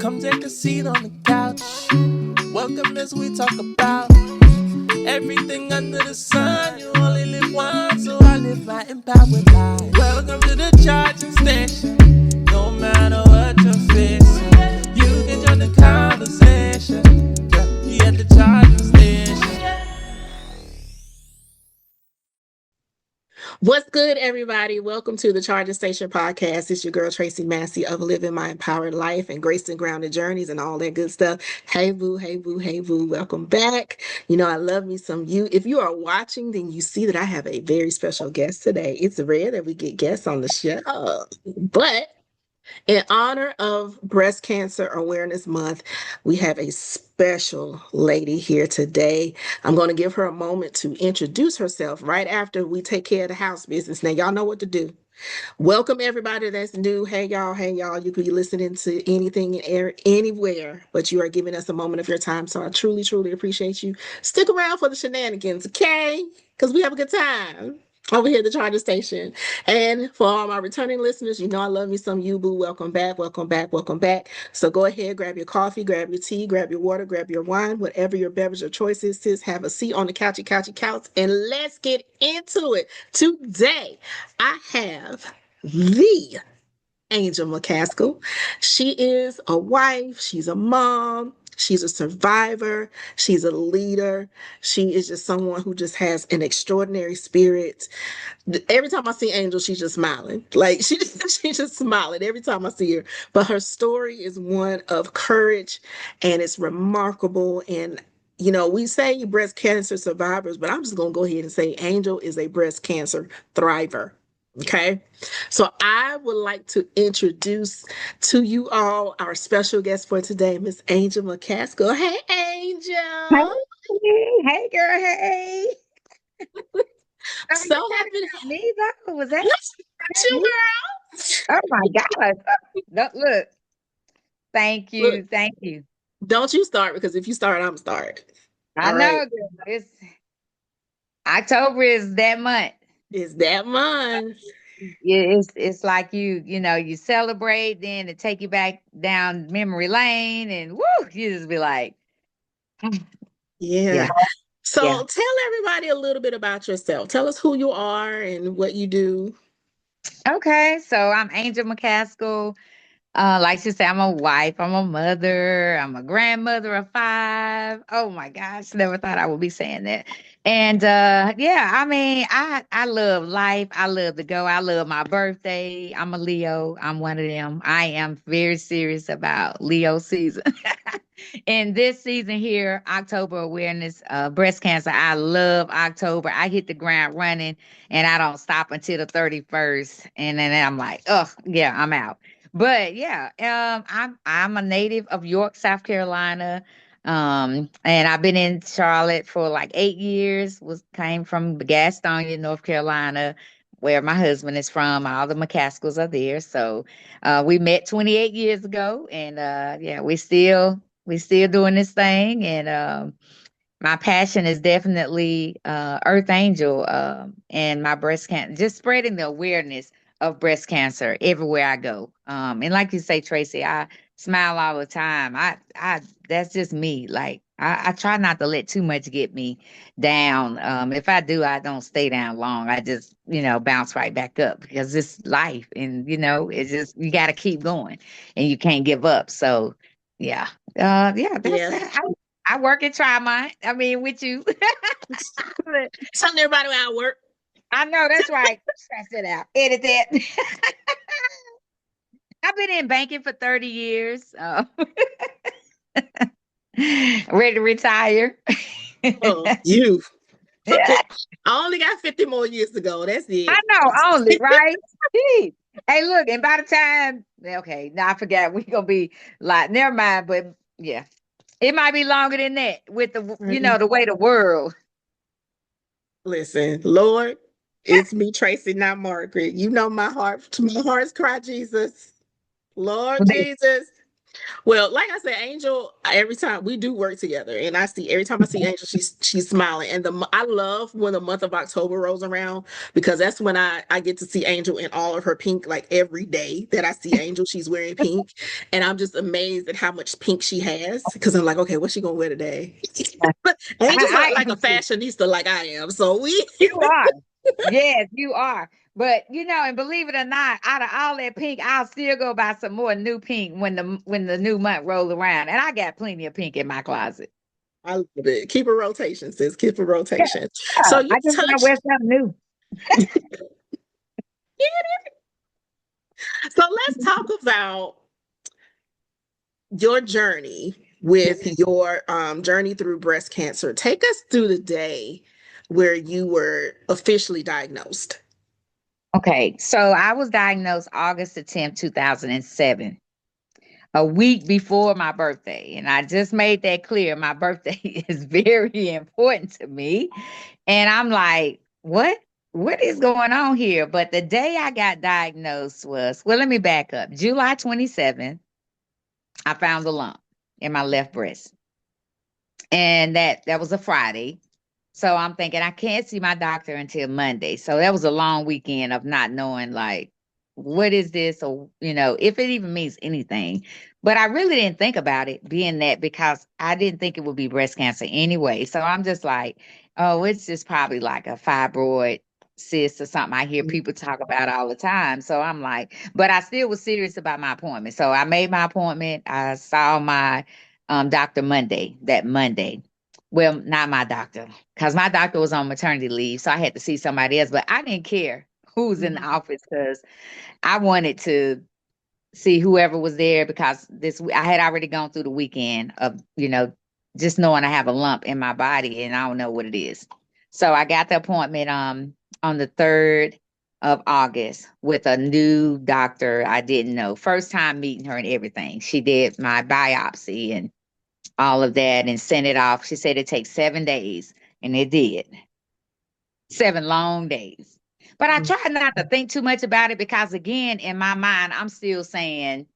Come take a seat on the couch. Welcome as we talk about everything under the sun. You only live once, so I live my empowered life. Welcome to the charging station. No matter what you're facing, you can join the conversation. Yeah, at the charging station. What's good, everybody? Welcome to the Charging Station podcast. It's your girl, Tracey Massey of Living My Empowered Life and Grace and Grounded Journeys and all that good stuff. Hey, boo, hey, boo, hey, boo. Welcome back. You know, I love me some you. If you are watching, then you see that I have a very special guest today. It's rare that we get guests on the show, but in honor of Breast Cancer Awareness Month, we have a special lady here today. I'm going to give her a moment to introduce herself right after we take care of the house business. Now, y'all know what to do. Welcome everybody that's new. Hey y'all, hey y'all. You could be listening to anything and anywhere, but you are giving us a moment of your time. So I truly, truly appreciate you. Stick around for the shenanigans, okay? Because we have a good time over here at the Charger Station. And for all my returning listeners, you know I love me some you, boo. Welcome back, welcome back, welcome back. So go ahead, grab your coffee, grab your tea, grab your water, grab your wine, whatever your beverage of choice is. Sis, have a seat on the couchy, and let's get into it. Today, I have the Angel McCaskill. She is a wife, she's a mom, she's a survivor, she's a leader. She is just someone who just has an extraordinary spirit. Every time I see Angel, she's just smiling. Like she's just smiling every time I see her. But her story is one of courage and it's remarkable. And you know, we say breast cancer survivors, but I'm just gonna go ahead and say Angel is a breast cancer thriver. Okay. So I would like to introduce to you all our special guest for today, Miss Angel McCaskill. Hey, Angel. Hey, girl, hey. Oh, So you happy to got me though. Was that you, me? girl. Oh my gosh. Look, thank Look, you. Thank you. don't you start because if you start, I'm start. I All right. know, girl. It's October is that month. It's that month. It's like you celebrate, then it take you back down memory lane, and woo, you just be like, Yeah. yeah, So yeah. tell everybody a little bit about yourself. Tell us who you are and what you do. Okay, so I'm Angel McCaskill. Like she said, I'm a wife, I'm a mother, I'm a grandmother of 5. Oh my gosh, never thought I would be saying that. And yeah, I mean, I love life. I love to go. I love my birthday. I'm a Leo. I'm one of them. I am very serious about Leo season. And this season here, October awareness, breast cancer. I love October. I hit the ground running and I don't stop until the 31st. And then I'm like, oh yeah, I'm out. But yeah, I'm a native of York, South Carolina. And I've been in Charlotte for like 8 years. Came from Gastonia, North Carolina, where my husband is from. All the McCaskills are there. So we met 28 years ago, and yeah, we still doing this thing. And my passion is definitely Earth Angel and my breast cancer, just spreading the awareness of breast cancer everywhere I go. And like you say, Tracy, I smile all the time. I that's just me. Like I try not to let too much get me down. If I do, I don't stay down long. I just, bounce right back up because it's life, and it's just you got to keep going, and you can't give up. So, yeah, yeah, that's Yeah. it. I work at Trimont. I mean, with you. Telling everybody where I work. I know that's right. Scratch it out. Edit that. I've been in banking for 30 years. Ready to retire. Oh, you. I only got 50 more years to go. That's I it. know, only, right? Gee. Hey, look, and by the time, okay, now I forgot we gonna be like, never mind, but yeah, it might be longer than that with the way the world. Listen, Lord, it's me, Tracy, not Margaret. You know my heart, my heart's cry, Jesus. Lord Jesus. Well, like I said, Angel, every time we do work together, and every time I see Angel, she's smiling. And I love when the month of October rolls around because that's when I get to see Angel in all of her pink. Like every day that I see Angel, she's wearing pink, and I'm just amazed at how much pink she has. Because I'm like, okay, what's she gonna wear today? But Angel's not I like a am too. fashionista like I am, so we. You are. Yes, you are. But and believe it or not, out of all that pink, I'll still go buy some more new pink when the new month roll around. And I got plenty of pink in my closet. I love it. Keep a rotation, sis. Keep a Yeah, rotation. So you I just want to wear touched. something new. So let's talk about your journey with your journey through breast cancer. Take us through the day where you were officially diagnosed. Okay, so I was diagnosed August the 10th, 2007, a week before my birthday. And I just made that clear. My birthday is very important to me. And I'm like, what? What is going on here? But the day I got diagnosed was, well, let me back up. July 27th, I found a lump in my left breast. And that was a Friday. So I'm thinking I can't see my doctor until Monday. So that was a long weekend of not knowing like what is this or if it even means anything. But I really didn't think about it being that because I didn't think it would be breast cancer anyway. So I'm just like, oh, it's just probably like a fibroid cyst or something I hear people talk about all the time. So I'm like, but I still was serious about my appointment. So I made my appointment. I saw my doctor that Monday. Well, not my doctor, because my doctor was on maternity leave, so I had to see somebody else. But I didn't care who was in the office because I wanted to see whoever was there because I had already gone through the weekend of just knowing I have a lump in my body and I don't know what it is. So I got the appointment on the 3rd of August with a new doctor I didn't know. First time meeting her and everything. She did my biopsy and all of that and sent it off. She said it takes 7 days, and it did. 7 long days. But I tried not to think too much about it because, again, in my mind, I'm still saying,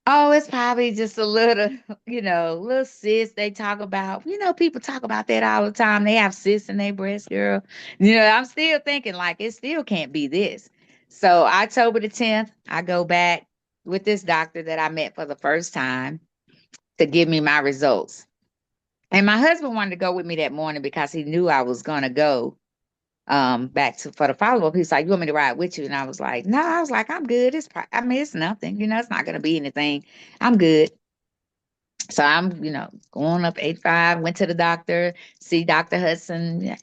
oh, it's probably just a little, little cyst they talk about. People talk about that all the time. They have cysts in their breast, girl. I'm still thinking like it still can't be this. So October the 10th, I go back with this doctor that I met for the first time to give me my results. And my husband wanted to go with me that morning because he knew I was going to go back for the follow-up. He's like, you want me to ride with you? And I was like, no, I was like, I'm good. It's nothing, it's not going to be anything. I'm good. So I'm, going up 85, went to the doctor, see Dr. Hudson,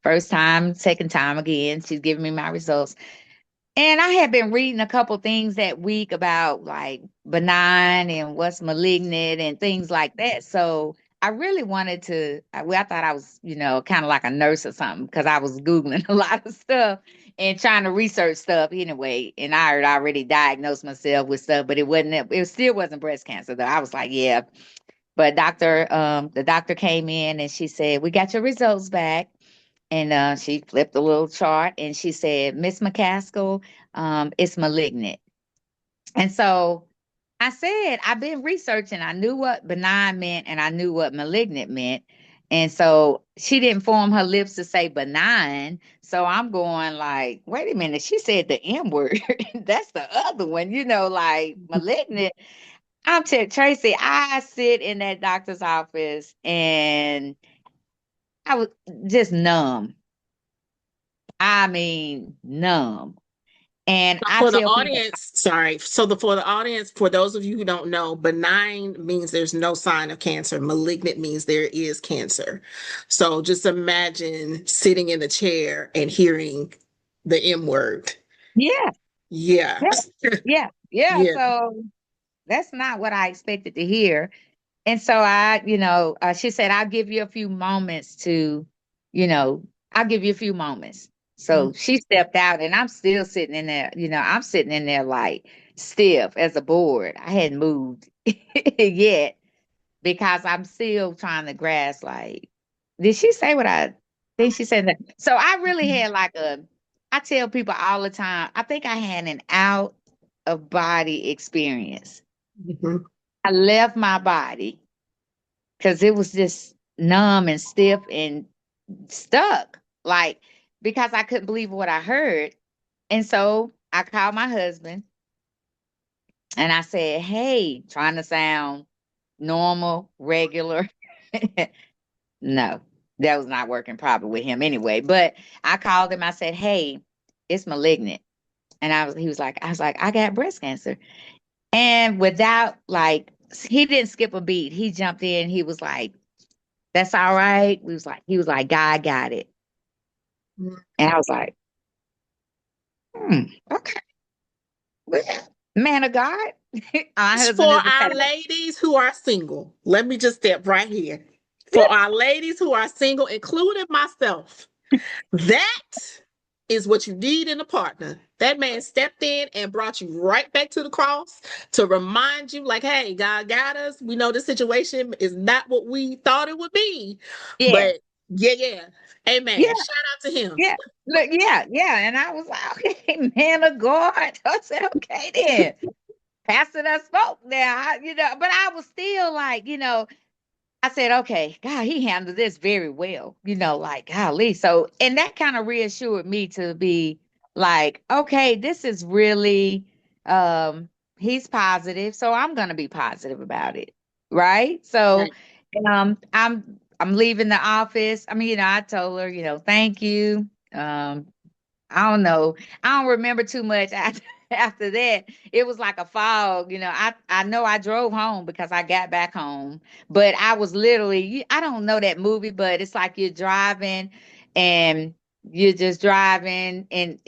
first time, second time again. She's giving me my results. And I had been reading a couple things that week about like benign and what's malignant and things like that. So I really wanted to, I thought I was, kind of like a nurse or something because I was Googling a lot of stuff and trying to research stuff anyway. And I had already diagnosed myself with stuff, but it still wasn't breast cancer though. I was like, yeah. But the doctor came in and she said, we got your results back. And she flipped a little chart and she said, Miss McCaskill, it's malignant. And so I said, I've been researching. I knew what benign meant and I knew what malignant meant. And so she didn't form her lips to say benign. So I'm going like, wait a minute. She said the M word. That's the other one, like malignant. I'm telling Tracey, I sit in that doctor's office and I was just numb. I mean, numb. And I For the tell people, audience, sorry. For the audience, for those of you who don't know, benign means there's no sign of cancer. Malignant means there is cancer. So just imagine sitting in the chair and hearing the M word. yeah, Yeah. yeah, yeah, yeah. Yeah. So that's not what I expected to hear. And so she said, I'll give you a few moments you know, I'll give you a few moments. So she stepped out and I'm still sitting in there, I'm sitting in there like stiff as a board. I hadn't moved yet because I'm still trying to grasp like, did she say what I think she said? That? So I really had I tell people all the time, I think I had an out of body experience. Mhm. I left my body because it was just numb and stiff and stuck, like, because I couldn't believe what I heard. And so I called my husband and I said, hey, trying to sound normal, regular. No, that was not working probably with him anyway. But I called him. I said, "Hey, it's malignant," and he was like, I got breast cancer." And without like, he didn't skip a beat. He jumped in. He was like, "That's all right." He was like, "God got it," Mhm. and I was like, okay, well, man of God." My For husband is a our pastor. ladies who are single, let me just step right here. For our ladies who are single, including myself, that is what you need in a partner. That man stepped in and brought you right back to the cross to remind you, like, hey, God got us. We know the situation is not what we thought it would be. Yeah, But yeah. yeah, Amen. Shout out to him. yeah. Look, yeah. And I was like, okay, man of God. I said, okay, then. Pastor that spoke there, but I was still like, I said, okay, God, he handled this very well, like, golly. So, and that kind of reassured me to be like, okay, this is really, he's positive. So I'm going to be positive about it. Right. So, Right. I'm leaving the office. I mean, I told her, thank you. I don't know. I don't remember too much after that. It was like a fog. I know I drove home because I got back home, but I was literally, I don't know that movie, but it's like you're driving and you're just driving and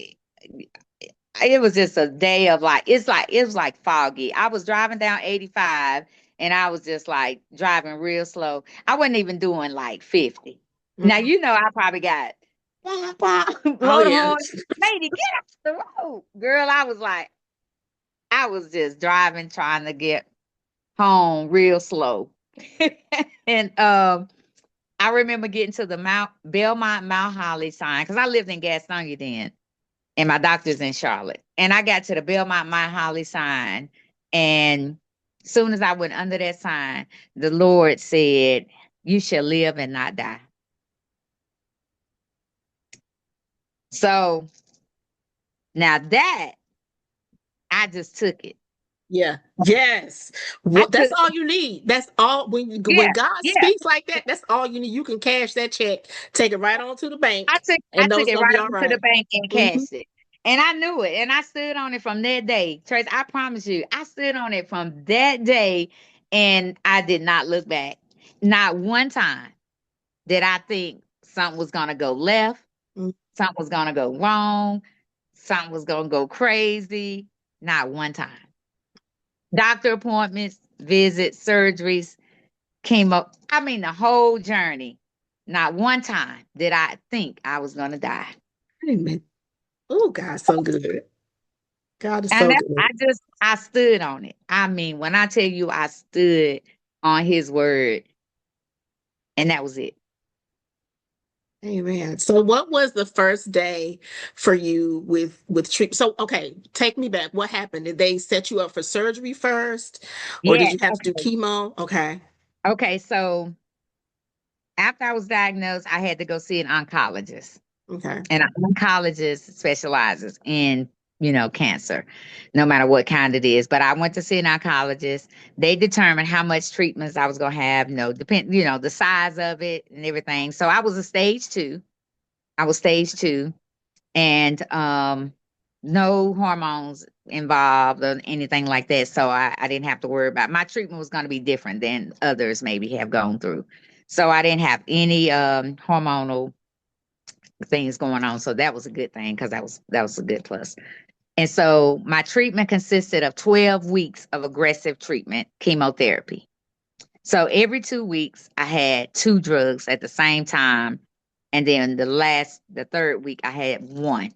it was just a day of like, it was like foggy. I was driving down 85 and I was just like driving real slow. I wasn't even doing like 50. Now, Mhm. I probably got blah, blah, Oh, blow the yeah. horn. Lady, get off the road. Girl, I was just driving, trying to get home real slow. And I remember getting to the Belmont Mount Holly sign because I lived in Gastonia then, and my doctor's in Charlotte. And I got to the Belmont Mount Holly sign, and soon as I went under that sign, the Lord said, "You shall live and not die." So now that I just took it. Yeah. Yes. I Well, that's took, all you need. That's all yeah, when God yeah. speaks like that, that's all you need. You can cash that check, take it right on to the I bank, took I and know took it's it gonna right be all over to the right. bank and Mhm. cashed it. And I knew it. And I stood on it from that day. Trace, I promise you, I stood on it from that day and I did not look back. Not one time did I think something was gonna go left, Mhm. something was gonna go wrong, something was gonna go crazy. Not one time. Doctor appointments, visits, surgeries, chemo. I mean the whole journey. Not one time did I think I was gonna die. Amen. Oh, God's so good. God is And so that, good. I stood on it. I mean, when I tell you I stood on his word, and that was it. Amen. So, what was the first day for you with treatment? So, okay, take me back. What happened? Did they set you up for surgery first, or did Yes. you have to do Okay. chemo? Okay. Okay. So after I was diagnosed, I had to go see an oncologist. Okay. And an oncologist specializes in, cancer, no matter what kind it is. But I went to see an oncologist. They determined how much treatments I was gonna have, the size of it and everything. So I was a stage two. I was stage two. And no hormones involved or anything like that. So I didn't have to worry about my treatment was going to be different than others maybe have gone through. So I didn't have any hormonal things going on. So that was a good thing because that was a good plus. And so my treatment consisted of 12 weeks of aggressive treatment, chemotherapy. So every 2 weeks, I had two drugs at the same time. And then the third week, I had one.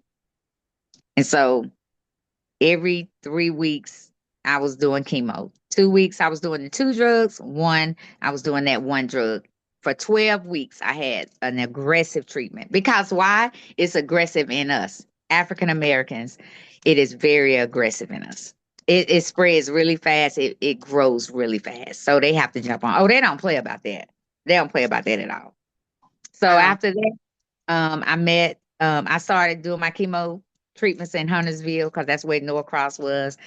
And so every 3 weeks, I was doing chemo. 2 weeks, I was doing the two drugs. One, I was doing that one drug. For 12 weeks, I had an aggressive treatment. Because why? It's aggressive in us. African Americans, it is very aggressive in us. it spreads really fast. It grows really fast. So they have to jump on. Oh, they don't play about that. They don't play about that at all. So Wow. after that, I started doing my chemo treatments in Huntersville because that's where Norcross was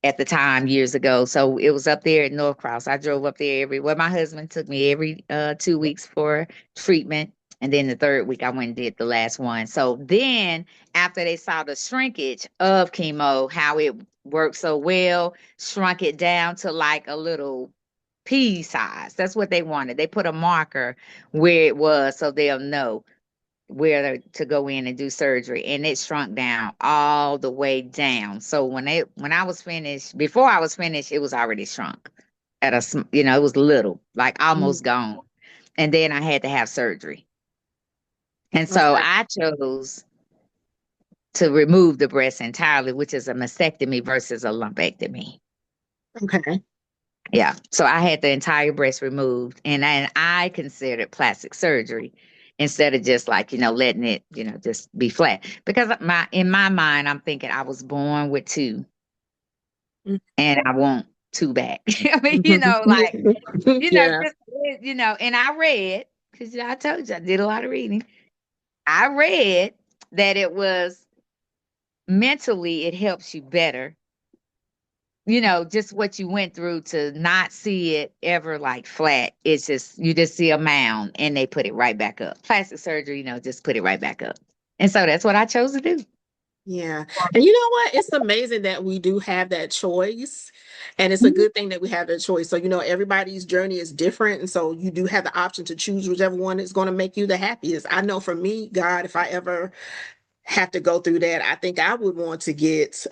at the time years ago. So it was up there at Norcross. I drove up there my husband took me every 2 weeks for treatment. And then the third week I went and did the last one. So then after they saw the shrinkage of chemo, how it worked so well, shrunk it down to like a little pea size. That's what they wanted. They put a marker where it was so they'll know where to go in and do surgery, and it shrunk down all the way down. So when I was finished, before I was finished, it was already shrunk at it was little, like almost gone. And then I had to have surgery. And so Okay. I chose to remove the breast entirely, which is a mastectomy versus a lumpectomy. Okay. Yeah. So I had the entire breast removed, and I considered plastic surgery instead of just like, letting it, just be flat. Because in my mind, I'm thinking I was born with two and I want two back. I mean, like, Yeah. just, and I read, because I told you I did a lot of reading. I read that it was mentally, it helps you better, just what you went through to not see it ever like flat. It's just, you just see a mound and they put it right back up. Plastic surgery, just put it right back up. And so that's what I chose to do. Yeah. And you know what? It's amazing that we do have that choice. And it's a Mhm. good thing that we have that choice. So, everybody's journey is different. And so you do have the option to choose whichever one is going to make you the happiest. I know for me, God, if I ever have to go through that, I think I would want to get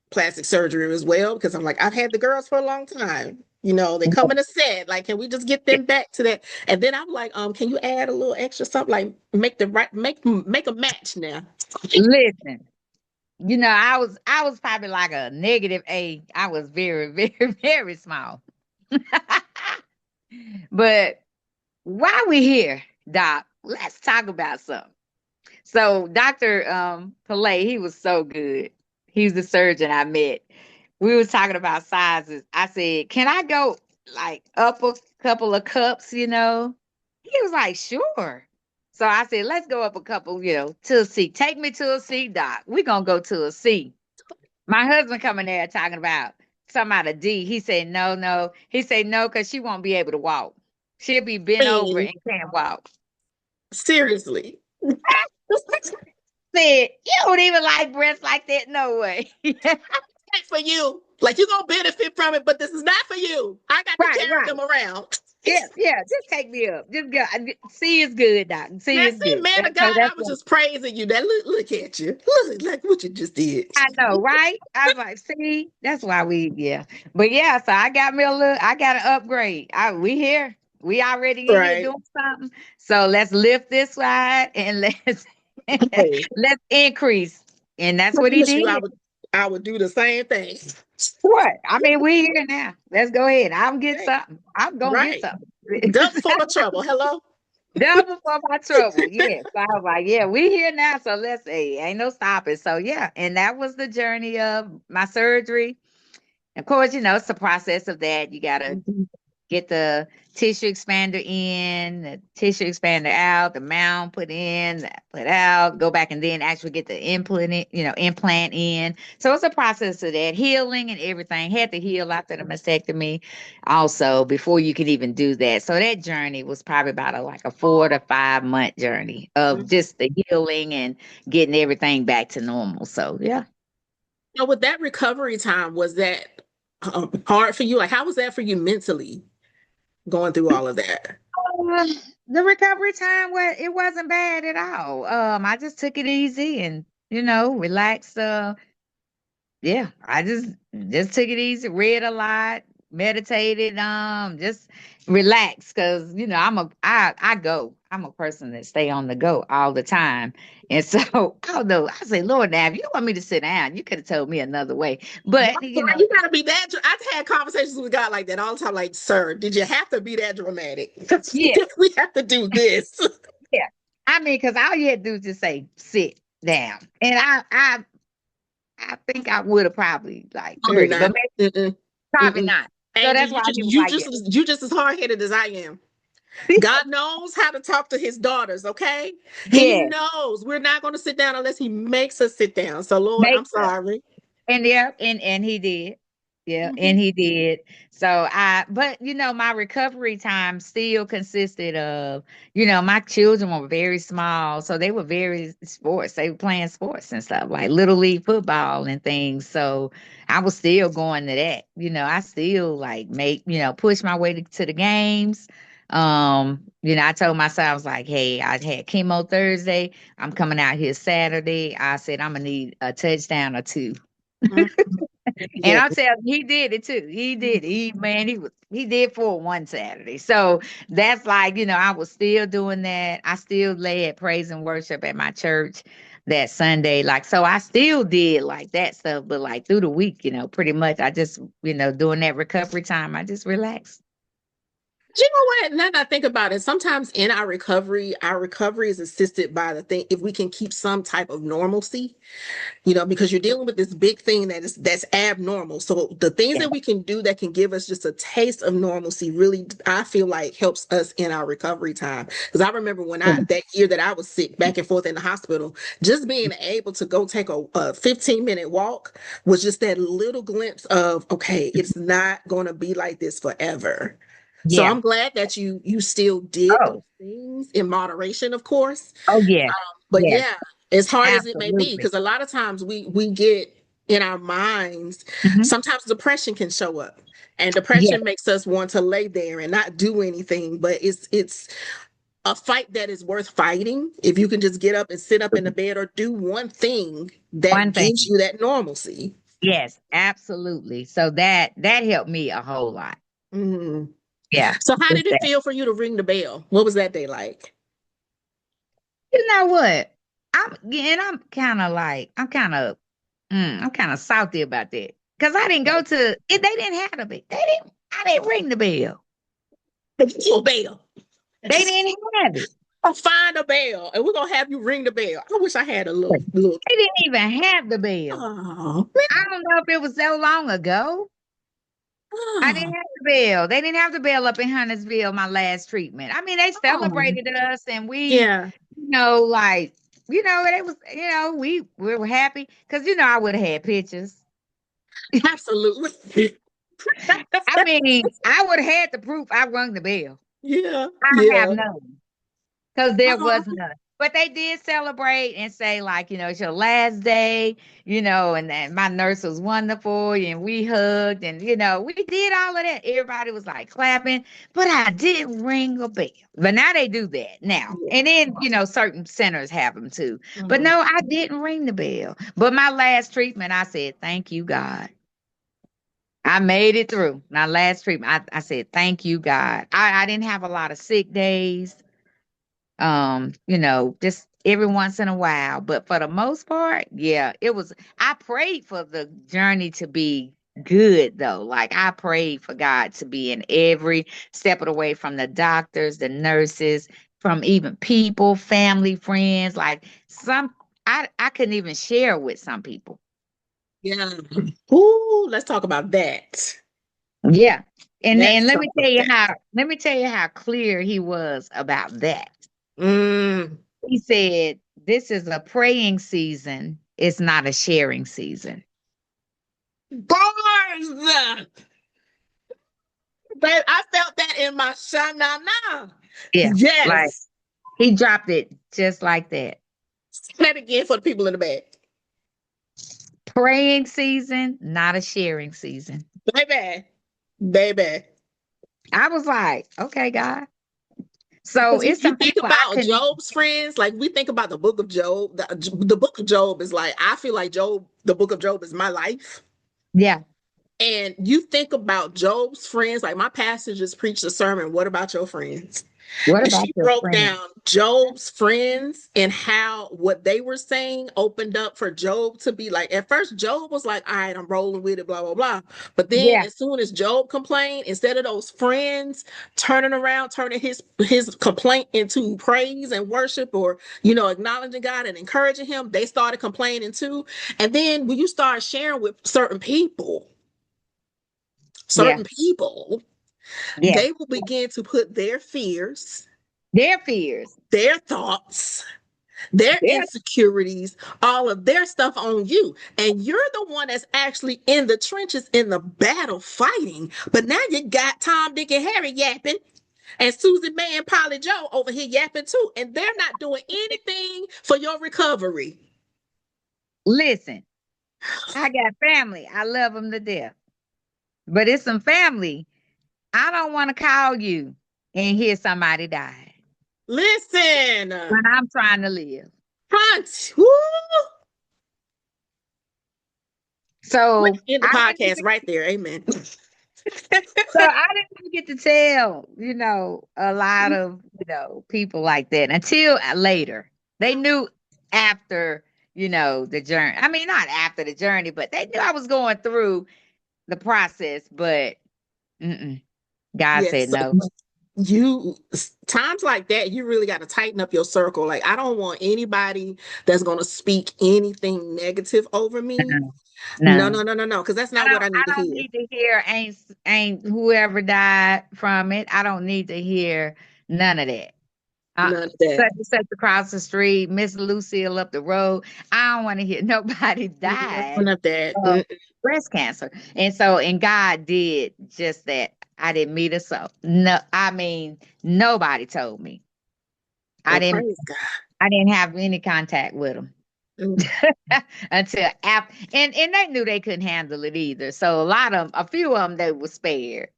plastic surgery as well, because I'm like, I've had the girls for a long time. They come in a set. Like, can we just get them back to that? And then I'm like, can you add a little extra something, like make a match now? Listen, I was probably like a negative A. I was very, very, very small. But while we're here, Doc, let's talk about something. So Dr. Pillay, he was so good. He was the surgeon I met. We was talking about sizes. I said, "Can I go like up a couple of cups?" He was like, "Sure." So I said, "Let's go up a couple, to a C. Take me to a C, Doc. We're gonna go to a C." My husband coming there talking about something out of D. He said, "No, no." He said, "No, because she won't be able to walk. She'll be I bent over mean, and can't walk." seriously. Said, "You don't even like breasts like that, no way." For you. Like, you're gonna benefit from it, but this is not for you. I got to Right, carry right. them around. Yeah, yeah. Just take me up. Just go. C is good, Doc. C Now, is see, good. man of So God, that's I was what just praising you. Now, look at you. Look like what you just did. I know, right? I was like, see, that's why yeah. But yeah, so I got me I got an upgrade. We here. We already in here Right. doing something. So let's lift this side and let's Hey, let's increase. And that's I what he promise did. you, I would do the same thing. What? I mean, we here now. Let's go ahead. I'm getting Right. something. I'm gonna get Right. something. Double for the trouble. Hello. Double for my trouble. Yes. So I was like, yeah, we here now. So let's see. Ain't no stopping. So yeah. And that was the journey of my surgery. Of course, it's the process of that. You gotta Mhm. get the tissue expander in, the tissue expander out, the mound put in, put out, go back and then actually get the implant in. So it's a process of that healing and everything. Had to heal after the mastectomy also before you can even do that. So that journey was probably about like a 4 to 5 month journey of just the healing and getting everything back to normal. So yeah. Now, with that recovery time, was that hard for you? Like, how was that for you mentally, going through all of that? Uh, the recovery time it wasn't bad at all. I just took it easy and relaxed. Yeah, I just took it easy, read a lot, meditated, just relax because I'm a person that stay on the go all the time. And so I don't know. I say, Lord, now if you want me to sit down, you could have told me another way. But Right, you gotta be that. I've had conversations with God like that all the time. Like, sir, did you have to be that dramatic? yeah, We have to do this. yeah. I mean, because all you had to do is just say sit down. And I I think I would have probably like Probably heard it, but not. maybe Mm-mm. probably Mm-mm. not. So Angel, that's you why just he was you like, just you just as hard headed as I am. God knows how to talk to his daughters, okay? He yeah, knows we're not going to sit down unless he makes us sit down. So, Lord, I'm make sorry. And yeah, and he did. Yeah, Mhm. and he did. So but my recovery time still consisted of, my children were very small, so they were very sports. They were playing sports and stuff like little league football and things. So I was still going to that. I still like push my way to the games. I told myself, I was like, hey, I had chemo Thursday. I'm coming out here Saturday. I said I'm gonna need a touchdown or two. Mhm. And Yeah. I'll tell you, he did it too. He did. He did for one Saturday. So that's like, I was still doing that. I still led praise and worship at my church that Sunday. Like, so I still did like that stuff, but like through the week, pretty much I just, doing that recovery time, I just relaxed. Do you know what? Now that I think about it, sometimes in our recovery is assisted by the thing if we can keep some type of normalcy, because you're dealing with this big thing that's abnormal. So the things Yeah. that we can do that can give us just a taste of normalcy really, I feel like helps us in our recovery time. Because I remember when that year that I was sick back and forth in the hospital, just being able to go take a 15-minute walk was just that little glimpse of, okay, it's not going to be like this forever. So Yeah. I'm glad that you still did those Oh, things in moderation, of course. oh yeah. But Yes, yeah, as hard as it may be, absolutely. because a lot of times we get in our minds, Hmm. sometimes depression can show up. And Yes, depression makes us want to lay there and not do anything. But it's a fight that is worth fighting if you can just get up and sit up in the bed or do one thing that one gives thing. you that normalcy. Yes, absolutely. So that helped me a whole lot. Mhm. Yeah. So how Just did it that. feel for you to ring the bell? What was that day like? You know what? I'm kind of salty about that. Because I didn't go to it, they didn't have the bell. I didn't ring the bell. A bell. They didn't have it. I'll find a bell and we're gonna have you ring the bell. I wish I had a little. They didn't even have the bell. Oh, I don't know if it was so long ago. I didn't oh, have the bell. They didn't have the bell up in Huntersville, my last treatment. I mean, they oh. celebrated us and we, Yeah, like, it was, we were happy because, I would have had pictures. absolutely. I mean, I would have had the proof I rung the bell. Yeah, I have yeah. none. Because there was Oh, none. But they did celebrate and say, like, it's your last day, and then my nurse was wonderful and we hugged and, we did all of that. Everybody was like clapping, but I didn't ring a bell. But now they do that now. yeah. And then, certain centers have them too. But Mhm. no, I didn't ring the bell. But my last treatment, I said, thank you, God. I made it through my last treatment. I said, thank you, God. I didn't have a lot of sick days, just every once in a while. But for the most part, yeah, I prayed for the journey to be good though. Like I prayed for God to be in every step of the way from the doctors, the nurses, from even people, family, friends. Like I couldn't even share with some people. Yeah. Ooh, let's talk about that. Yeah. And Let's let talk me tell about you that. how clear he was about that. Mm. He said, this is a praying season. It's not a sharing season. Bars! Babe, I felt that in my shanana. Yeah. Like Yes. he dropped it just like that. Say that again for the people in the back. Praying season, not a sharing season. Baby, baby. I was like, okay, God. So Because it's you some think people I about couldn't even. Job's friends, like we think about the book of Job. The book of Job is like, I feel like the book of Job is my life. Yeah. And you think about Job's friends, like my pastor just preached a sermon. What about your friends? What And about she your broke friend? down Job's friends and how what they were saying opened up for Job to be like, at first, Job was like, all right, I'm rolling with it, blah, blah, blah. But then Yeah, as soon as Job complained, instead of those friends turning around, turning his complaint into praise and worship or, acknowledging God and encouraging him, they started complaining too. And then when you start sharing with yeah, certain people, yeah. they will begin to put their fears, Their fears. their thoughts, their Yeah. insecurities, all of their stuff on you. And you're the one that's actually in the trenches in the battle fighting. But now you got Tom, Dick, and Harry yapping. And Susie Mae and Polly Joe over here yapping too. And they're not doing anything for your recovery. Listen, I got family. I love them to death. But it's some family. I don't want to call you and hear somebody die Listen, when I'm trying to live. Hunt, woo! Let's So end the I didn't podcast even, right there. Amen. so I didn't even get to tell, a lot of, people like that until later. They knew after, the journey. I mean, not after the journey, but they knew I was going through the process, but mm-mm, God said Yes. no. You times like that, you really got to tighten up your circle. Like, I don't want anybody that's going to speak anything negative over me. No, No, no. no, no, no, no, because that's I not what don't I I need to don't hear. need to hear ain't whoever died from it. I don't need to hear none of that. None of that. Such and such across the street, Miss Lucille up the road. I don't want to hear nobody died None of that. of breast cancer. And God did just that. I didn't meet her. So no, I mean, nobody told me. I Well, didn't praise God. I didn't have any contact with them Mm. until after, and they knew they couldn't handle it either. So a few of them, they were spared.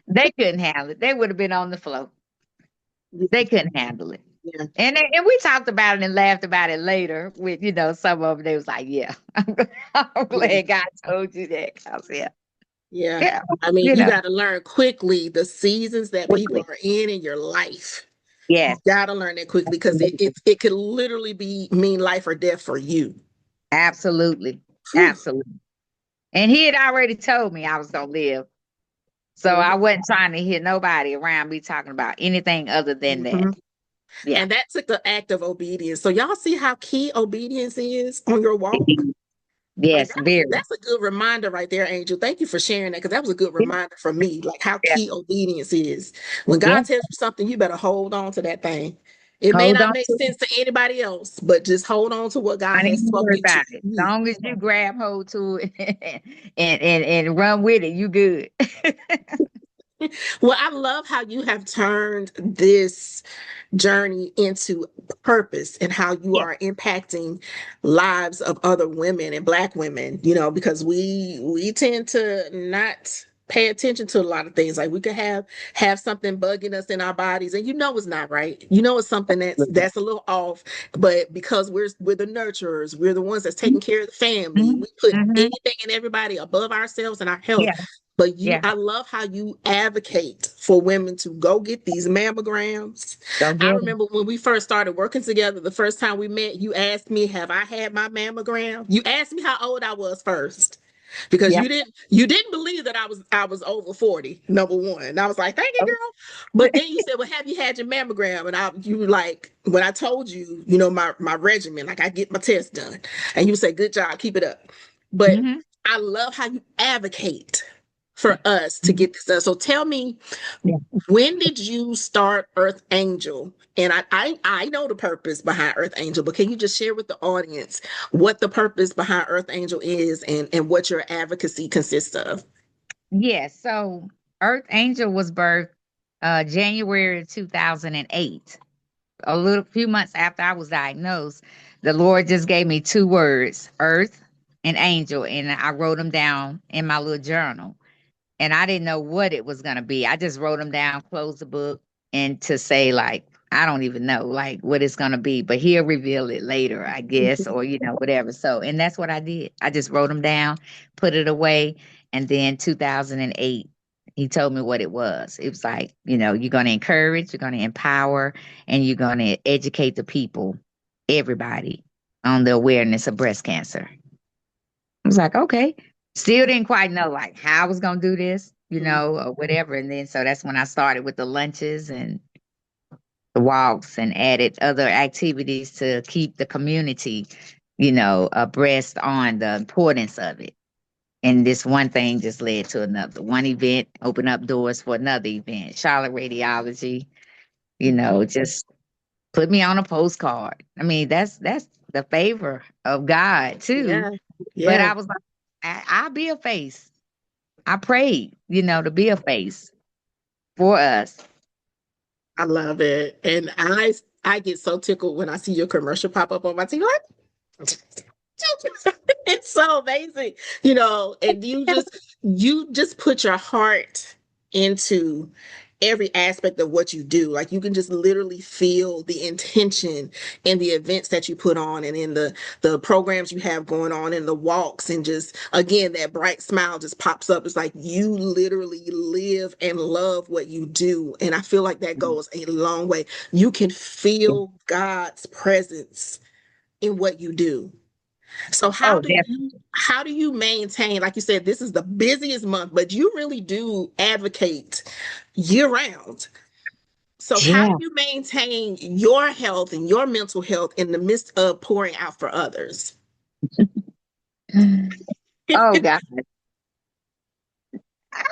They couldn't handle it. They would have been on the floor. They couldn't handle it. Yeah. And we talked about it and laughed about it later with, some of them, they was like, yeah, I'm Yeah. glad God told you that. 'Cause, yeah, Yeah. yeah, I mean, you you know, got to learn quickly the seasons that people quickly. are in your life. You Yes, got to learn that quickly because absolutely. it could literally mean life or death for you. Absolutely. Whew. Absolutely. And he had already told me I was going to live. So I Mhm. wasn't trying to hear nobody around me talking about anything other than that. Mhm. Yeah. And that took the act of obedience. So y'all see how key obedience is on your walk? Like, Yes, very. that's a good reminder right there, Angel. Thank you for sharing that because that was a good Yeah. reminder for me, like how Yeah. key obedience is. When Yeah. God tells you something, you better hold on to that thing. It may Hold not on make to it. sense to anybody else, but just hold on to what God I ain't has even worry spoken to about it. As you. long as you grab hold to it and run with it, you good. Well, I love how you have turned this journey into purpose and how you Yeah. are impacting lives of other women and black women, because we tend to not pay attention to a lot of things. Like, we could have something bugging us in our bodies and it's not right. It's something that's a little off, but because we're the nurturers, we're the ones that's taking care of the family, Mhm. we put Mhm. anything and everybody above ourselves and our health. Yeah. But Yeah. I love how you advocate for women to go get these mammograms. Go I get it. remember when we first started working together, the first time we met, you asked me, have I had my mammogram? You asked me how old I was first. Because Yeah. you didn't believe that I was over 40, number one. And I was like, thank you, Oh. girl. But then you said, well, have you had your mammogram? And you were like, when I told you, my regimen, like I get my test done. And you say, good job, keep it up. But Mhm. I love how you advocate for us to get this done. So tell me, Yeah. when did you start Earth Angel? And I know the purpose behind Earth Angel, but can you just share with the audience what the purpose behind Earth Angel is and what your advocacy consists of? Yeah. So Earth Angel was birthed January 2008. A little few months after I was diagnosed, the Lord just gave me two words, earth and angel. And I wrote them down in my little journal. And I didn't know what it was going to be. I just wrote them down, closed the book, and to say, like, I don't even know, like, what it's going to be, but he'll reveal it later, I guess, or, whatever. So, and that's what I did. I just wrote them down, put it away. And then 2008. he told me what it was. It was like, you're going to encourage, you're going to empower, and you're going to educate the people, everybody, on the awareness of breast cancer. I was like, okay. Still didn't quite know like how I was going to do this, or whatever. And then so that's when I started with the lunches and the walks and added other activities to keep the community, abreast on the importance of it. And this one thing just led to another. One event opened up doors for another event. Charlotte Radiology, just put me on a postcard. I mean, that's the favor of God too. Yeah. But Yeah. I was like, I'll be a face. I prayed, to be a face for us. I love it. And I get so tickled when I see your commercial pop up on my TV. Like, it's so amazing, and you just put your heart into every aspect of what you do. Like you can just literally feel the intention in the events that you put on and in the programs you have going on and the walks, and just again that bright smile just pops up. It's like you literally live and love what you do, and I feel like that goes a long way. You can feel God's presence in what you do. So Oh, definitely. how do you maintain, like you said, this is the busiest month, but you really do advocate year round. So how do Yeah. you maintain your health and your mental health in the midst of pouring out for others? Oh God.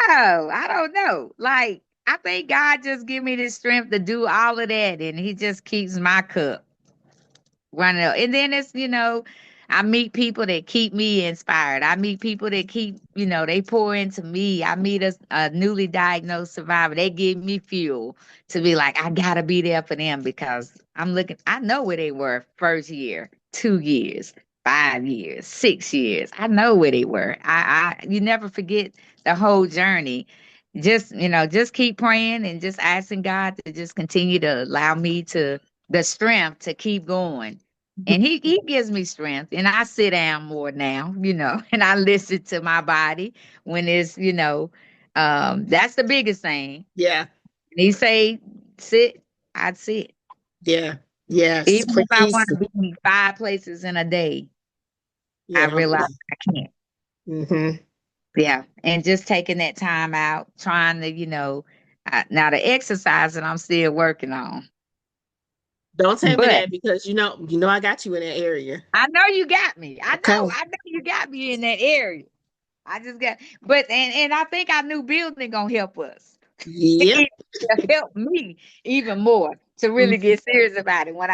Oh, I don't know. Like, I think God just give me the strength to do all of that, and He just keeps my cup running. And then I meet people that keep me inspired. I meet people that keep, they pour into me. I meet a newly diagnosed survivor. They give me fuel to be like, I gotta be there for them because I know where they were first year, 2 years, 5 years, 6 years. I know where they were. You never forget the whole journey. Just keep praying and just asking God to just continue to allow me the strength to keep going. And he gives me strength, and I sit down more now, and I listen to my body when that's the biggest thing. Yeah, And he say sit, I'd sit. yeah, yes, Even if I want please. to be 5 places in a day, I Yeah, don't do realize that. I can't. Yeah, and just taking that time out, trying to, now the exercise that I'm still working on. Don't tell me But that because you know I got you in that area. I know you got me. Okay. I know you got me in that area. I just got, but and I think our new building gonna help us. Yep. It will help me even more to really Mhm. get serious about it. When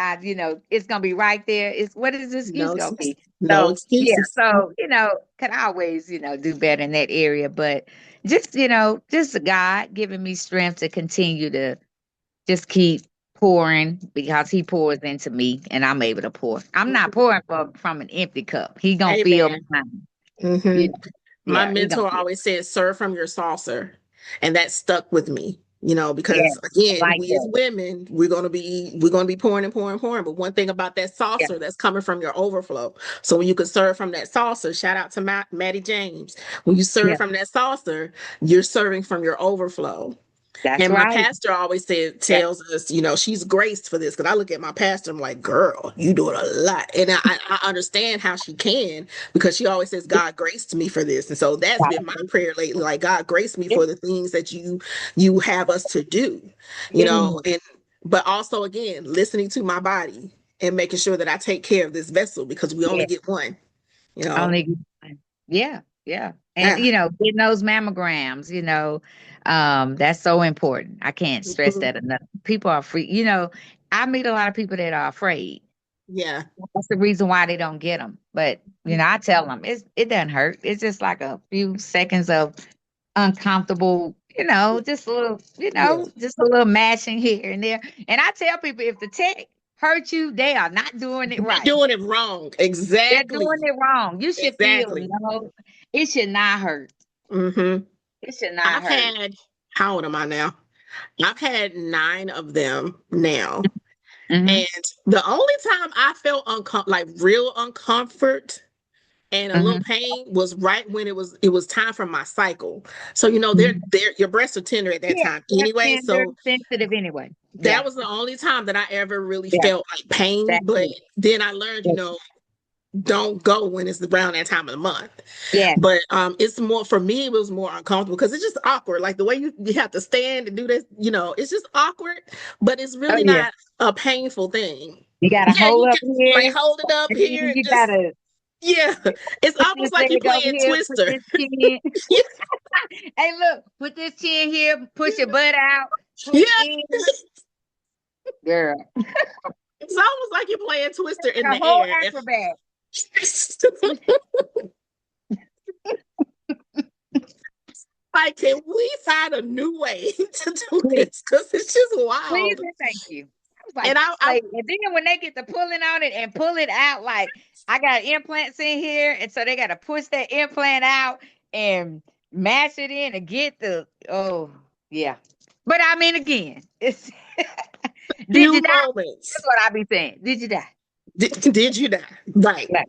it's gonna be right there. It's what is this excuse No gonna excuses. be? No So yeah, excuses. so could always do better in that area, but just God giving me strength to continue to just keep pouring because He pours into me, and I'm able to pour. I'm not pouring from an empty cup. He gonna fill Amen. mine. Hmm. You know, My yeah, He gonna mentor fill. always said, serve from your saucer. And that stuck with me, Yeah, because again, like we as that. women, we're gonna be pouring and pouring and pouring. But one thing about that Yeah, saucer that's coming from your overflow. So when you can serve from that saucer, shout out to Maddie James. When you serve yeah, from that saucer, you're serving from your overflow. that's And my right. pastor always Yeah, tells us, she's graced for this. Because I look at my pastor, I'm like, girl, you doing a lot. And I understand how she can, because she always says, God graced me for this. And so that's been my prayer lately. Like, God graced me yeah, for the things that you have us to do, yeah, and but also again, listening to my body and making sure that I take care of this vessel, because we only yeah. get one, you know. Only yeah, yeah. And Yeah. getting those mammograms, that's so important. I can't stress Mhm. that enough. People are free, I meet a lot of people that are afraid. Yeah. That's the reason why they don't get them. But I tell them it doesn't hurt. It's just like a few seconds of uncomfortable, just a little, Yeah. just a little mashing here and there. And I tell people if the tech hurt you, they are not doing it They're right. doing it wrong. They're doing Exactly. it wrong. You should feel Exactly. no. It should not hurt. Hmm. It should not I've hurt. had, how old am I now? I've had 9 of them now. Hmm. And the only time I felt like real uncomfort and a little pain was right when it was time for my cycle. So they're your breasts are tender at that Yeah, time they're anyway. tender, So sensitive anyway. that Yeah, was the only time that I ever really yeah, felt like pain. that's But it. then I learned, Yes, don't go when it's around that time of the month. yes. But it's more for me, it was more uncomfortable because it's just awkward. Like the way you have to stand and do this, it's just awkward, but it's Oh really yeah. not a painful thing. You gotta Yeah, hold you up can like here, hold it up and here then and you just gotta yeah. It's put this almost like you're leg over playing here, put Twister. this chin. Hey, look, put this chin here, push your butt out, Yeah. push in, girl. It's almost like you're playing Twister in A the whole air. acrobat. Like, can we find a new way to do Please, this? Because it's just please wild. and thank you. I was like, And this lady, and then when they get to pulling on it and pull it out, like I got implants in here, and so they got to push that implant out and mash it in and get the yeah. But I mean, again, it's did you few die? That's moments. what I be saying. Did you die? Did you die? Right. No.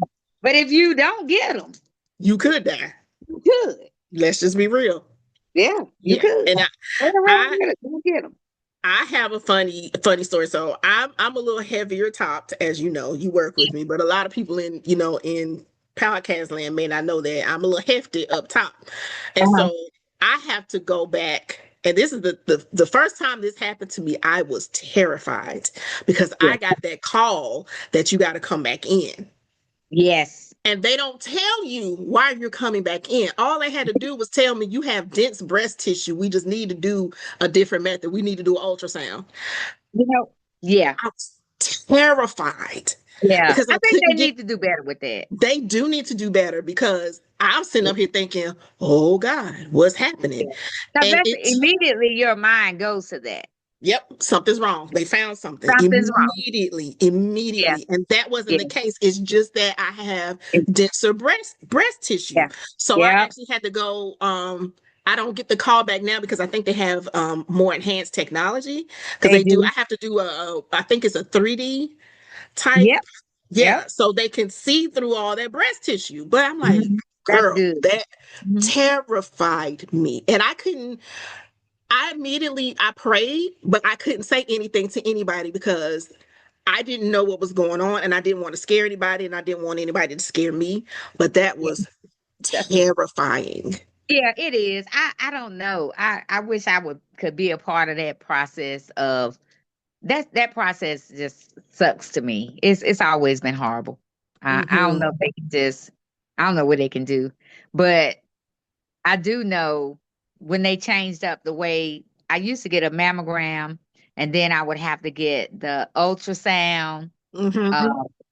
But if you don't get them, You could die. you could. Let's just be real. Yeah, you Yeah. could. And Wait around I here, you get them. I have a funny story. So I'm a little heavier topped, as you know. You work with me, but a lot of people in podcast land may not know that I'm a little hefty up top, and Uh-huh. so I have to go back. And this is the first time this happened to me. I was terrified because Yeah. I got that call that you got to come back in. Yes. And they don't tell you why you're coming back in. All they had to do was tell me you have dense breast tissue. We just need to do a different method. We need to do an ultrasound. You know. Yeah. I was terrified Yeah. because I I think they couldn't get. need to do better with that. They do need to do better because I'm sitting up here thinking, "Oh God, what's happening?" Because And that's it's immediately your mind goes to that. yep, something's wrong. They found something Something's wrong. immediately, Yeah. immediately, and that wasn't Yeah. the case. It's just that I have denser breast tissue, Yeah. so I Yeah. actually had to go. I don't get the call back now because I think they have more enhanced technology because They they do. do. I have to do I think it's a 3D type. Yep. Yeah, Yep. so they can see through all that breast tissue. But I'm like, Mhm. That's girl, good. that Mhm. terrified me. And I couldn't, I prayed, but I couldn't say anything to anybody because I didn't know what was going on and I didn't want to scare anybody and I didn't want anybody to scare me. But that Yeah. was That's terrifying. yeah, it is. I don't know. I wish I would could be a part of that process of that process just sucks to me. It's always been horrible. I don't know Hmm. if they can just I don't know what they can do. But I do know when they changed up the way I used to get a mammogram and then I would have to get the ultrasound. Hmm. Uh,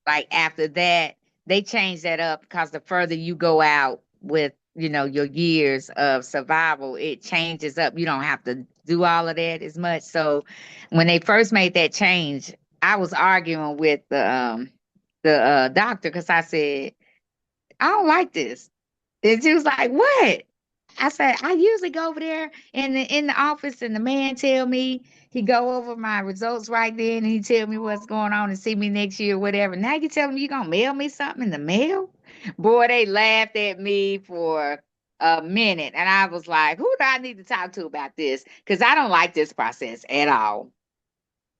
like after that, they changed that up because the further you go out with, your years of survival, it changes up. You don't have to do all of that as much. So when they first made that change, I was arguing with the doctor because I said, I don't like this. And she was like, "What?" I said, "I usually go over there in the office, and the man tell me he go over my results right then, and he tell me what's going on and see me next year, whatever. Now you tell me you gonna mail me something in the mail?" Boy, they laughed at me for a minute, and I was like, "Who do I need to talk to about this? Because I don't like this process at all."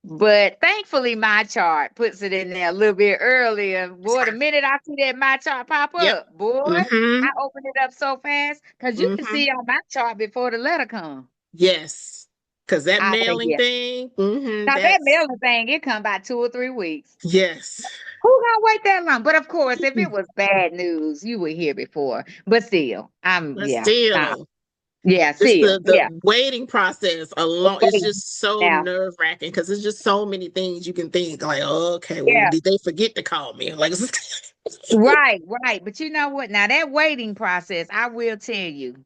But thankfully, my chart puts it in there a little bit earlier. Boy, the minute I see that my chart pop Yep. up, boy, Hmm. I open it up so fast because you can Hmm. see on my chart before the letter comes. Yes. Because that I say, mailing yeah. thing, Now that that's mailing thing, it come by 2 or 3 weeks. yes. Who gonna wait that long? But of course, if it was bad news, you would hear before. But still, But yeah, still, yeah, just still, the yeah. waiting process alone is Wait. just so Now, nerve wracking because it's just so many things you can think like, oh, okay, well, yeah. did they forget to call me? Like, Right, right. But you know what? Now that waiting process, I will tell you,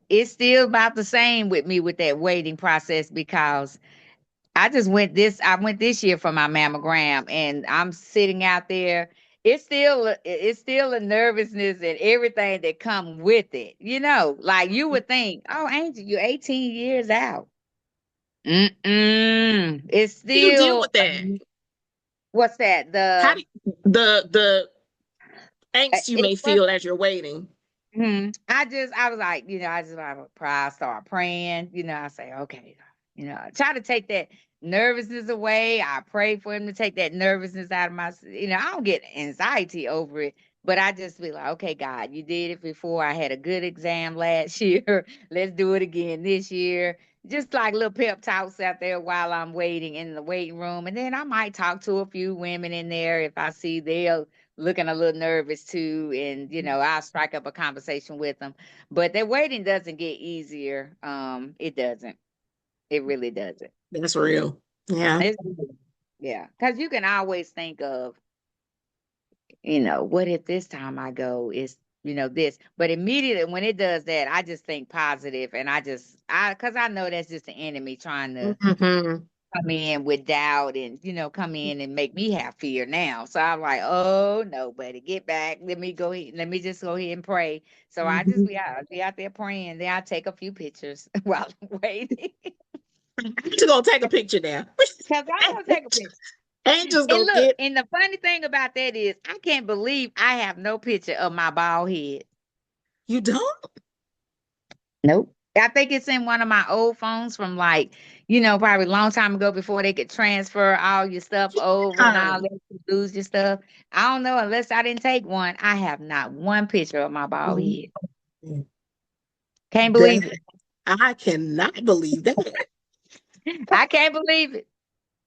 it's still about the same with me with that waiting process because I went this year for my mammogram and I'm sitting out there. It's still a nervousness and everything that come with it. Like you would think, oh, Angel, you're 18 years out. Mm-mm. It's do you deal still with that? what's that? How do the angst you It may was. feel as you're waiting. I was like, I just want to pray, start praying. I say, okay, I try to take that nervousness away. I pray for him to take that nervousness out of I don't get anxiety over it, but I just be like, okay, God, you did it before. I had a good exam last year. Let's do it again this year. Just like little pep talks out there while I'm waiting in the waiting room. And then I might talk to a few women in there if I see they're looking a little nervous too. And, I'll strike up a conversation with them. But the waiting doesn't get easier. It doesn't. It really doesn't. That's real. Yeah. It's, yeah. Because you can always think of, what if this time I go is, this. But immediately when it does that, I just think positive, and because I know that's just the enemy trying to Mm-hmm. come in with doubt and, come in and make me have fear now. So I'm like, oh no, buddy, get back. Let me go ahead. Let me just go ahead and pray. So I just Mm-hmm. be out there praying. Then I take a few pictures while I'm waiting. You're gonna take a picture now. Because I'm gonna take a picture. Angel's And gonna look, get and the funny thing about that is I can't believe I have no picture of my bald head. you don't? Nope. I think it's in one of my old phones from probably a long time ago before they could transfer all your stuff over and Yeah. all that, you lose your stuff. I don't know, unless I didn't take one. I have not one picture of my bald head. Can't believe That it. I cannot believe that. I can't believe it.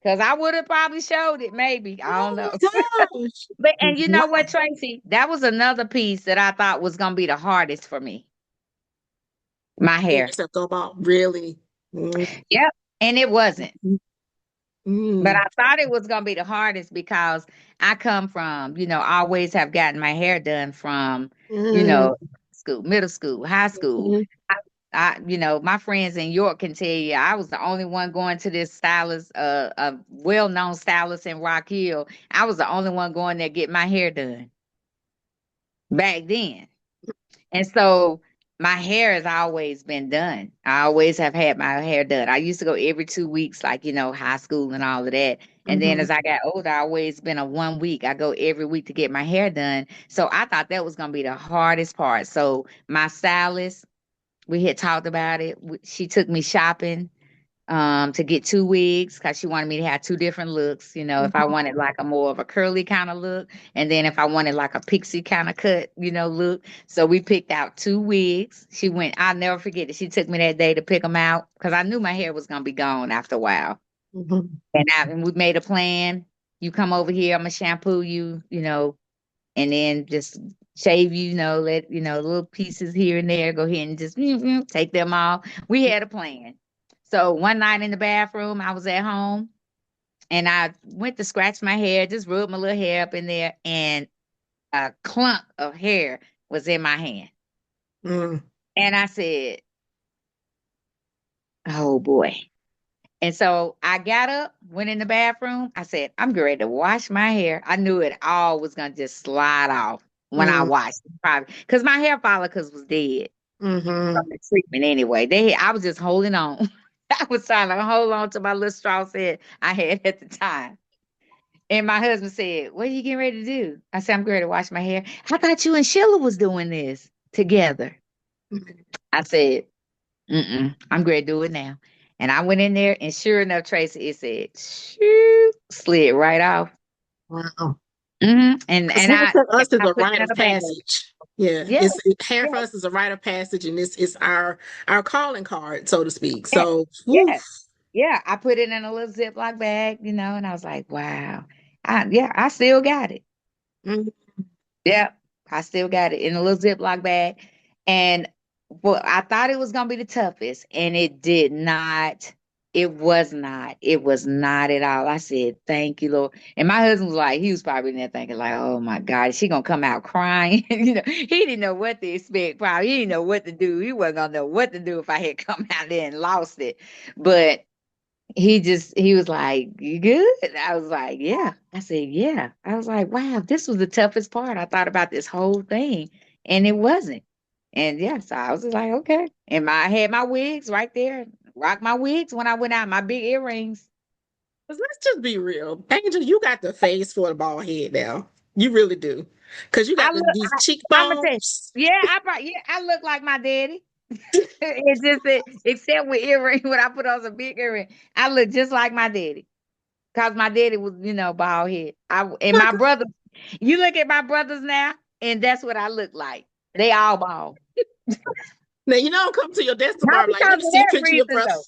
Because I would have probably showed it, maybe. I don't Oh know. my gosh. But and you know Wow. what, Tracy? That was another piece that I thought was gonna be the hardest for me. My Getting hair. yourself go about really. Mm, Yep. And it wasn't. But mm, I thought it was gonna be the hardest because I come from, always have gotten my hair done from, mm, school, middle school, high school. mm, My friends in York can tell you I was the only one going to this stylist, a well-known stylist in Rock Hill. I was the only one going there get my hair done back then. And so my hair has always been done. I always have had my hair done. I used to go every 2 weeks, like, high school and all of that. And then mhm, as I got older, I always been a 1 week. I go every week to get my hair done. So I thought that was going to be the hardest part. So my stylist, we had talked about it. She took me shopping to get 2 wigs because she wanted me to have two different looks. If I mhm, wanted like a more of a curly kind of look, and then if I wanted like a pixie kind of cut, look. So we picked out 2 wigs. I'll never forget it. She took me that day to pick them out because I knew my hair was gonna be gone after a while. mhm, And we made a plan. You come over here, I'm gonna shampoo you, and then just shave you, let little pieces here and there. Go ahead and just take them off. We had a plan. So one night in the bathroom, I was at home and I went to scratch my hair, just rub my little hair up in there, and a clump of hair was in my hand. mm, And I said, oh boy. And so I got up, went in the bathroom. I said, I'm ready to wash my hair. I knew it all was going to just slide off when I mm, washed it, probably because my hair follicles was dead from mhm, the treatment anyway. I was just holding on. I was trying to hold on to my little straw head I had at the time. And my husband said, what are you getting ready to do? I said, I'm getting ready to wash my hair. I thought you and Sheila was doing this together. mhm. I said, I'm going to do it now. And I went in there, and sure enough, Tracy, it said, shoo, slid right off. Wow. And Because and hair I for us is I a put it rite in of a bag. passage. Yeah, Yeah, hair yeah, for us is a rite of passage, and it's our calling card, so to speak. yeah, So, whew. yeah, yeah. I put it in a little Ziploc bag, and I was like, wow. I still got it. Mm, Yep, I still got it in a little Ziploc bag. And well, I thought it was gonna be the toughest, and it did not. It was not. It was not at all. I said, "Thank you, Lord." And my husband was like, he was probably in there thinking, like, "Oh my God, is she gonna come out crying?" He didn't know what to expect. Probably he didn't know what to do. He wasn't gonna know what to do if I had come out there and lost it. But he was like, you good? I was like, yeah. I said, yeah. I was like, wow, this was the toughest part. I thought about this whole thing and it wasn't. And yeah, so I was just like, okay. And I had my wigs right there, rock my wigs when I went out, my big earrings. 'cause let's just be real. Angel, you got the face for the bald head now. You really do. Because you I got look, these I'm gonna tell you, cheekbones. I look like my daddy. It's just that, except with earring, when I put on some big earring, I look just like my daddy. Cause my daddy was, bald head. And my brother, you look at my brothers now, and that's what I look like. They all bald. Now, you know, I'm coming to your desk Not tomorrow. Like, because let of me see a that picture of your reason brother. though.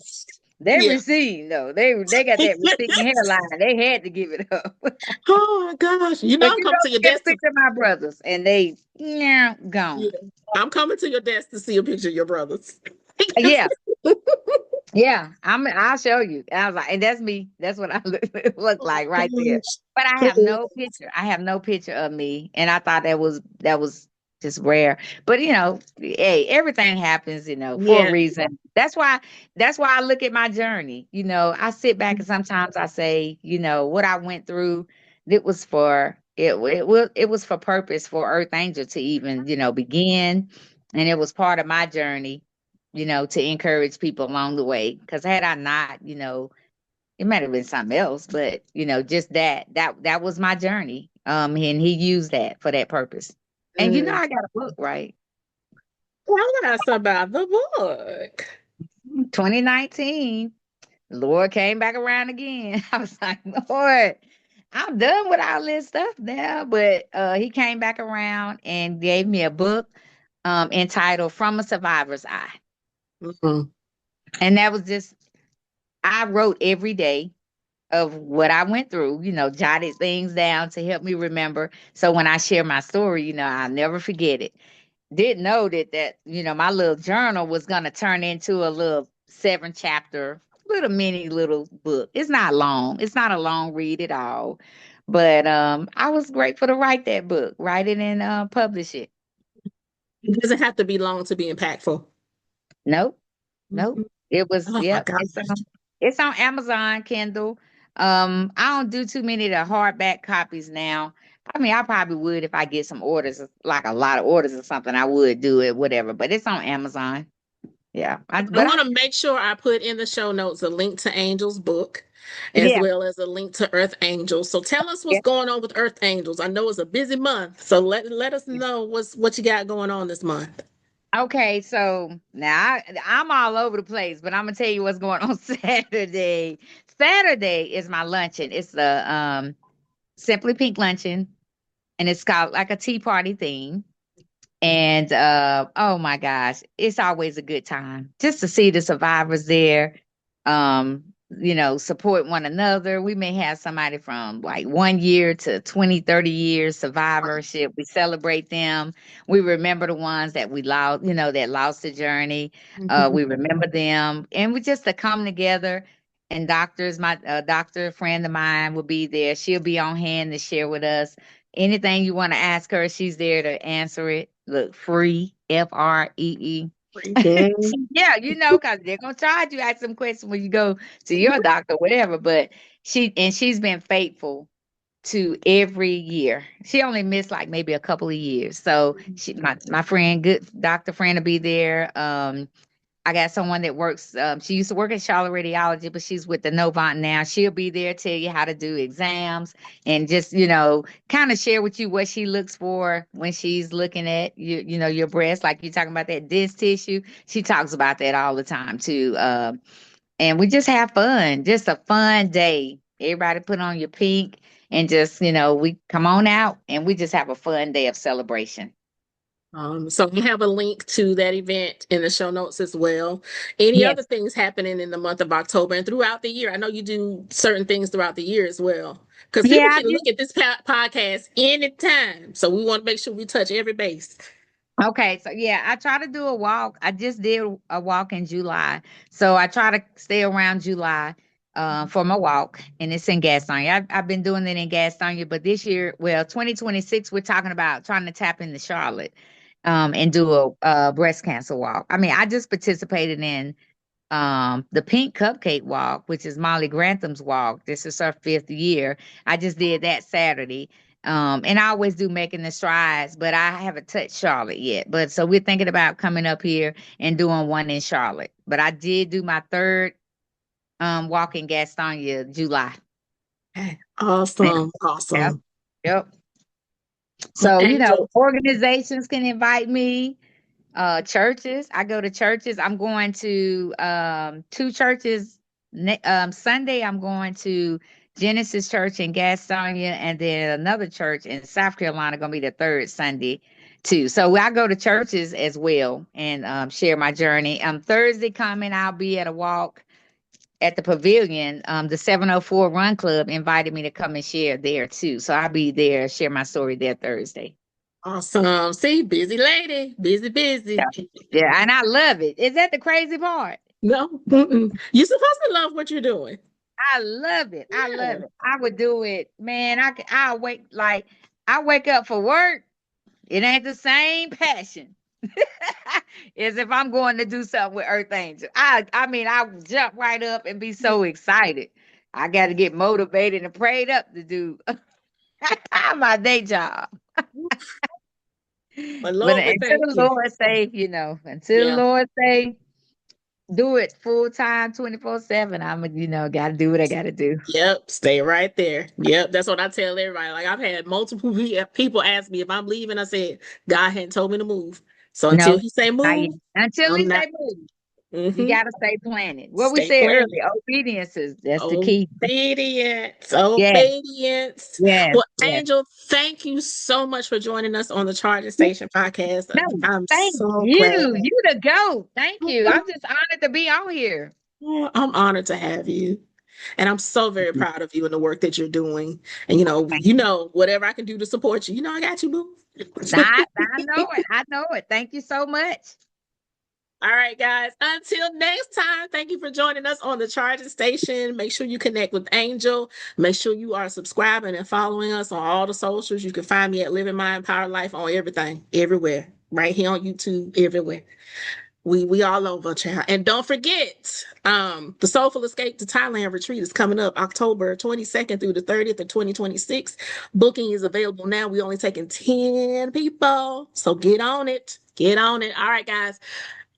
They Yeah. receding though. They got that receding hairline. They had to give it up. Oh my gosh. You know, But I'm coming to your look at a desk. picture of my brothers, and they Yeah. gone. I'm coming to your desk to see a picture of your brothers. Yeah, yeah. I'll show you. I was like, and that's me. That's what I look Oh like right there. gosh. But I have no picture. I have no picture of me, and I thought that was just rare. But hey, everything happens, for a Yeah. reason. That's why I look at my journey. I sit back and sometimes I say, what I went through. It was for purpose for Earth Angel to even begin, and it was part of my journey, to encourage people along the way. Because had I not, it might have been something else, but just that was my journey. And he used that for that purpose. And Mm. I got a book, right? Tell us about the book. 2019, Lord came back around again. I was like, Lord, I'm done with all this stuff now. But he came back around and gave me a book entitled From a Survivor's Eye. Mhm. And that was just, I wrote every day of what I went through, jotted things down to help me remember. So when I share my story, I'll never forget it. Didn't know that my little journal was going to turn into a little 7 chapter, little book. It's not long. It's not a long read at all. But I was grateful to write that book, write it and publish it. It doesn't have to be long to be impactful. Nope. Nope. Mhm. It was, Oh my yep. gosh. It's on Amazon Kindle. I don't do too many of the hardback copies now. I mean, I probably would if I get some orders, like a lot of orders or something. I would do it, whatever. But it's on Amazon. Yeah. I want to make sure I put in the show notes a link to Angel's book as Yeah. well as a link to Earth Angels. So tell us what's Yeah. going on with Earth Angels. I know it's a busy month, so let us know what you got going on this month. Okay, so now I'm all over the place, but I'm gonna tell you what's going on Saturday. Saturday is my luncheon. It's the Simply Pink luncheon, and it's called like a tea party theme. And oh my gosh, it's always a good time just to see the survivors there. Support one another. We may have somebody from like 1 year to 20, 30 years survivorship. We celebrate them. We remember the ones that we lost, that lost the journey. We remember them, and we just to come together. And my doctor friend of mine will be there. She'll be on hand to share with us anything you want to ask her. She's there to answer it. Look, free, FREE. Mhm. Yeah, because they're gonna charge you, ask some questions when you go to your doctor, whatever. But she's been faithful to every year. She only missed like maybe a couple of years. So my friend, good doctor friend, will be there. I got someone that works. She used to work at Charlotte Radiology, but she's with the Novant now. She'll be there, tell you how to do exams, and just kind of share with you what she looks for when she's looking at your breast. Like you're talking about that disc tissue, she talks about that all the time too. And we just have fun, just a fun day. Everybody put on your pink, and just we come on out, and we just have a fun day of celebration. So we have a link to that event in the show notes as well. Any other Yes. things happening in the month of October and throughout the year? I know you do certain things throughout the year as well, because people Yeah, I can look at this podcast anytime. So we want to make sure we touch every base. Okay, so yeah, I try to do a walk. I just did a walk in July. So I try to stay around July for my walk, and it's in Gastonia. I've been doing it in Gastonia, but this year, well, 2026, we're talking about trying to tap into Charlotte and do a breast cancer walk. I mean, I just participated in the Pink Cupcake Walk, which is Molly Grantham's walk. This is her 5th year. I just did that Saturday. And I always do making the strides, but I haven't touched Charlotte yet. But so we're thinking about coming up here and doing one in Charlotte. But I did do my third walk in Gastonia July. Okay. Yeah. Awesome. Yep. Awesome. Yep. Well, So, Angel, organizations can invite me, churches. I go to churches. I'm going to two churches. Sunday, I'm going to Genesis Church in Gastonia, and then another church in South Carolina, going to be the third Sunday too. So I go to churches as well and share my journey. Thursday coming, I'll be at a walk at the pavilion. The 704 Run Club invited me to come and share there too. So I'll be there, share my story there Thursday. awesome. See, busy lady, busy, Yeah. busy. Yeah, and I love it. Is that the crazy part? No, mm-mm. You're supposed to love what you're doing. I love it. I Yeah. love it. I would do it, man. I wake up for work. It ain't the same passion as if I'm going to do something with Earth Angel. I mean, I would jump right up and be so excited. I got to get motivated and prayed up to do my day job. But But Lord, we until thank the you. Lord say, until the Yeah. Lord say, do it full time, 24/7. Got to do what I got to do. Yep, stay right there. Yep, that's what I tell everybody. Like I've had multiple people ask me if I'm leaving. I said God hadn't told me to move. So until No, He say not yet. move, Until I'm he not. say move, you Mm-hmm. got to stay planted. What we Stay said planted. earlier, obedience that's the key. Obedience. Yes, Obedience. yes, Well, yes. Angel, thank you so much for joining us on the Charging Station podcast. No, I'm thank so you. glad. You the GOAT. Thank you. I'm just honored to be on here. Oh, I'm honored to have you. And I'm so very proud of you and the work that you're doing. And Thank whatever I can do to support you, I got you, boo. I know it. I know it. Thank you so much. All right, guys. Until next time, thank you for joining us on the Charging Station. Make sure you connect with Angel. Make sure you are subscribing and following us on all the socials. You can find me at Living My Empowered Life on everything, everywhere. Right here on YouTube, everywhere. We all over, child. And don't forget, the Soulful Escape to Thailand retreat is coming up October 22nd through the 30th of 2026. Booking is available now. We only taking 10 people. So get on it. Get on it. All right, guys.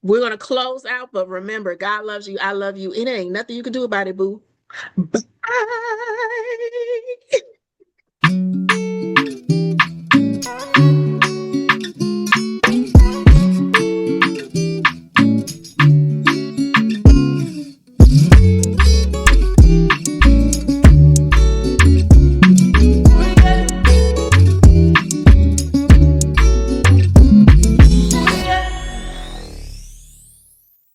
We're gonna close out, but remember, God loves you. I love you. It ain't nothing you can do about it, boo. Bye.